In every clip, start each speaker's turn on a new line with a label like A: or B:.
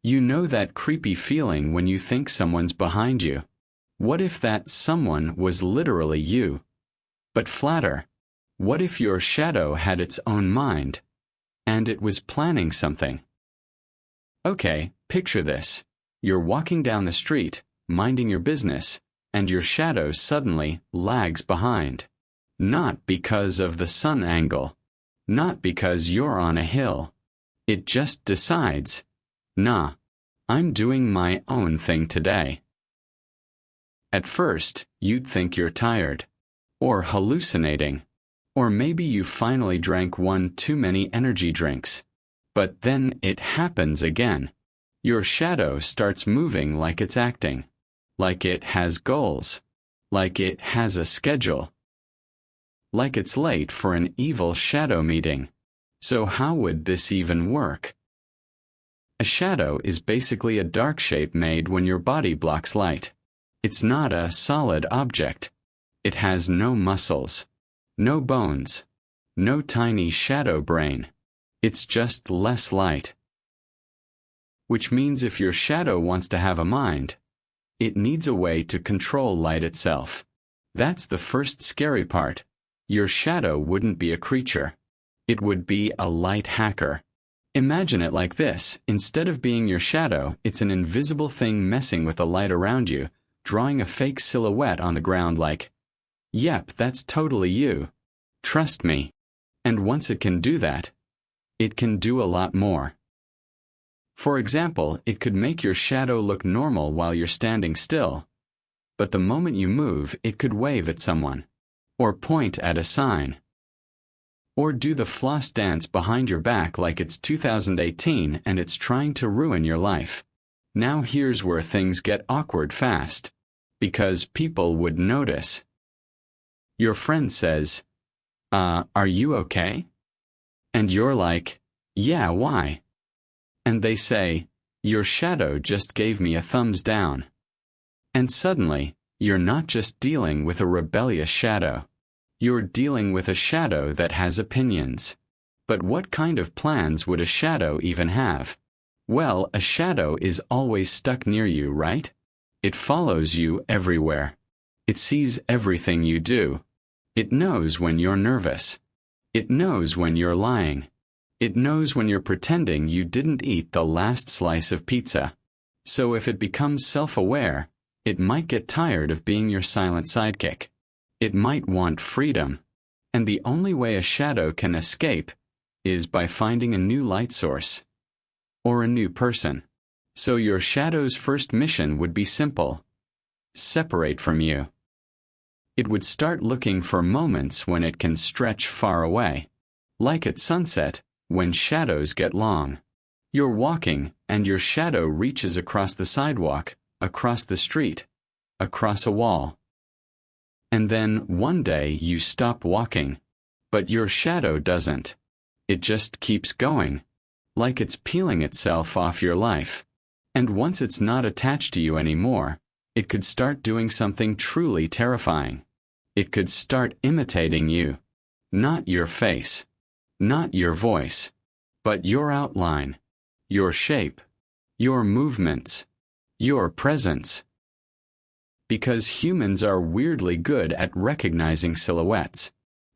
A: You know that creepy feeling when you think someone's behind you. What if that someone was literally you? But flatter, what if your shadow had its own mind, and it was planning something? Okay, picture this. You're walking down the street, minding your business, and your shadow suddenly lags behind. Not because of the sun angle. Not because you're on a hill. It just decides, nah, I'm doing my own thing today. At first, you'd think you're tired, or hallucinating, or maybe you finally drank one too many energy drinks. But then it happens again. Your shadow starts moving like it's acting, like it has goals, like it has a schedule, like it's late for an evil shadow meeting. So how would this even work? A shadow is basically a dark shape made when your body blocks light. It's not a solid object. It has no muscles, no bones, no tiny shadow brain. It's just less light. Which means if your shadow wants to have a mind, it needs a way to control light itself. That's the first scary part. Your shadow wouldn't be a creature. It would be a light hacker. Imagine it like this. Instead of being your shadow, it's an invisible thing messing with the light around you, drawing a fake silhouette on the ground like, yep, that's totally you. Trust me. And once it can do that, it can do a lot more. For example, it could make your shadow look normal while you're standing still, but the moment you move, it could wave at someone, or point at a sign, or do the floss dance behind your back like it's 2018 and it's trying to ruin your life. Now here's where things get awkward fast, because people would notice. Your friend says, are you okay? And you're like, yeah, why? And they say, your shadow just gave me a thumbs down. And suddenly, you're not just dealing with a rebellious shadow. You're dealing with a shadow that has opinions. But what kind of plans would a shadow even have? Well, a shadow is always stuck near you, right? It follows you everywhere. It sees everything you do. It knows when you're nervous. It knows when you're lying. It knows when you're pretending you didn't eat the last slice of pizza. So if it becomes self-aware, it might get tired of being your silent sidekick. It might want freedom. And the only way a shadow can escape is by finding a new light source. Or a new person. So your shadow's first mission would be simple. Separate from you. It would start looking for moments when it can stretch far away. Like at sunset, when shadows get long. You're walking, and your shadow reaches across the sidewalk, across the street, across a wall. And then, one day, you stop walking. But your shadow doesn't. It just keeps going. Like it's peeling itself off your life. And once it's not attached to you anymore, it could start doing something truly terrifying. It could start imitating you. Not your face. Not your voice, but your outline, your shape, your movements, your presence. Because humans are weirdly good at recognizing silhouettes.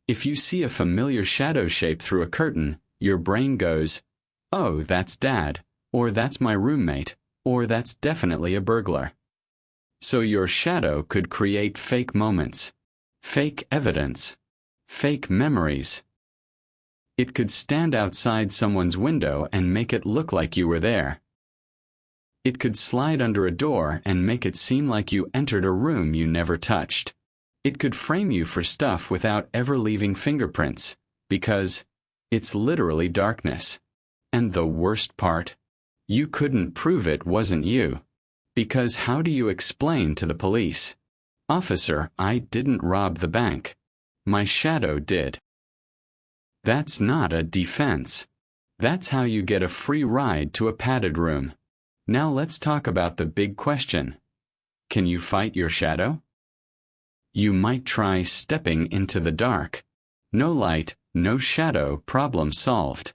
A: If you see a familiar shadow shape through a curtain, your brain goes, oh, that's Dad, or that's my roommate, or that's definitely a burglar. So your shadow could create fake moments, fake evidence, fake memories. It could stand outside someone's window and make it look like you were there. It could slide under a door and make it seem like you entered a room you never touched. It could frame you for stuff without ever leaving fingerprints, because it's literally darkness. And the worst part? You couldn't prove it wasn't you. Because how do you explain to the police, officer, I didn't rob the bank. My shadow did. That's not a defense. That's how you get a free ride to a padded room. Now let's talk about the big question. Can you fight your shadow? You might try stepping into the dark. No light, no shadow, problem solved.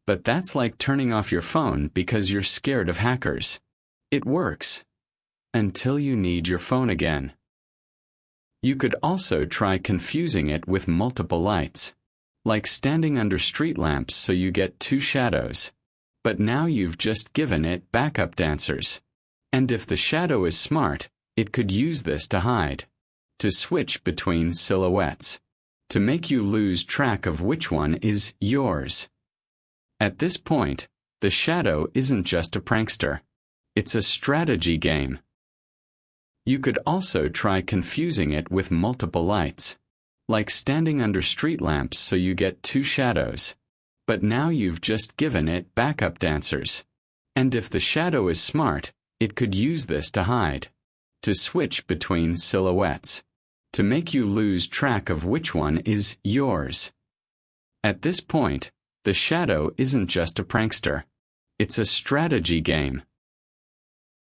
A: But that's like turning off your phone because you're scared of hackers. It works. Until you need your phone again. You could also try confusing it with multiple lights. Like standing under street lamps so you get two shadows. But now you've just given it backup dancers. And if the shadow is smart, it could use this to hide. To switch between silhouettes. To make you lose track of which one is yours. At this point, the shadow isn't just a prankster. It's a strategy game. You could also try confusing it with multiple lights. Like standing under street lamps so you get two shadows. But now you've just given it backup dancers. And if the shadow is smart, it could use this to hide. To switch between silhouettes. To make you lose track of which one is yours. At this point, the shadow isn't just a prankster. It's a strategy game.